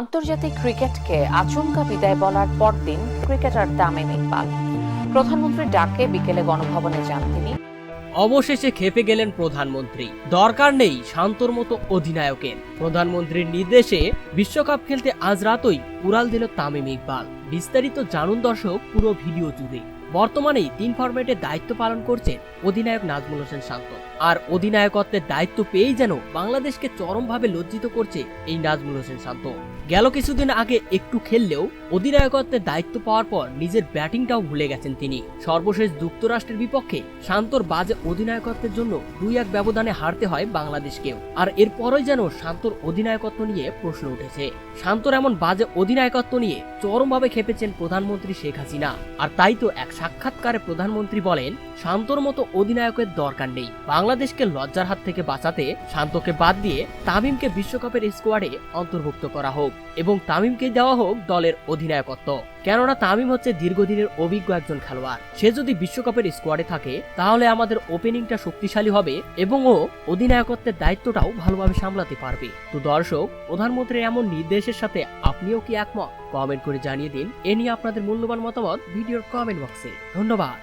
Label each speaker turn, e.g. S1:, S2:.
S1: আন্তর্জাতিক ক্রিকেটকে আচমকা বিদায় বলার পরদিন ক্রিকেটার তামিম ইকবাল প্রধানমন্ত্রীর ডাকে বিকেলে গণভবনে যান তিনি।
S2: অবশেষে খেপে গেলেন প্রধানমন্ত্রী। দরকার নেই শান্তর মতো অধিনায়কের। প্রধানমন্ত্রীর নির্দেশে বিশ্বকাপ খেলতে আজ রাতই উড়াল দিল তামিম ইকবাল। বিস্তারিত জানুন দর্শক পুরো ভিডিও জুড়ে। বর্তমানে 3 ফরম্যাটে দায়িত্ব পালন করছেন অধিনায়ক নাজমুল হোসেন শান্ত। আর অধিনায়কত্বের দায়িত্ব পেয়েই যেন বাংলাদেশকে চরমভাবে লজ্জিত করছে এই নাজমুল হোসেন শান্ত। গেল কিছুদিন আগে একটু খেললেও অধিনায়কত্বের দায়িত্ব পাওয়ার পর নিজের ব্যাটিংটাও ভুলে গেছেন তিনি। সর্বশেষ যুক্তরাষ্ট্রের বিপক্ষে শান্তর বাজে অধিনায়কত্বের জন্য 2-1 ব্যবধানে হারতে হয় বাংলাদেশকেও। আর এরপরই যেন শান্তর অধিনায়কত্ব নিয়ে প্রশ্ন উঠেছে। শান্তর এমন বাজে অধিনায়কত্ব নিয়ে চরমভাবে খেপেছেন প্রধানমন্ত্রী শেখ হাসিনা। আর তাই তো এক সাক্ষাৎকারে প্রধানমন্ত্রী বলেন, শান্তর মতো অধিনায়কের দরকার নেই। বাংলাদেশকে লজ্জার হাত থেকে বাঁচাতে শান্তকে বাদ দিয়ে তামিমকে বিশ্বকাপের স্কোয়াডে অন্তর্ভুক্ত করা হোক এবং তামিমকে দেওয়া হোক দলের অধিনায়কত্ব। কেননা তামিম হচ্ছে দীর্ঘদিনের অভিজ্ঞ একজন খেলোয়াড়। সে যদি বিশ্বকাপের স্কোয়াডে থাকে তাহলে আমাদের ওপেনিংটা শক্তিশালী হবে এবং ও অধিনায়কত্বের দায়িত্বটাও ভালোভাবে সামলাতে পারবে। তো দর্শক, প্রধানমন্ত্রীর এমন নির্দেশের সাথে আপনিও কি একমত? কমেন্ট করে জানিয়ে দিন। এ নিয়ে আপনাদের মূল্যবান মতামত ভিডিওর কমেন্ট বক্সে। ধন্যবাদ।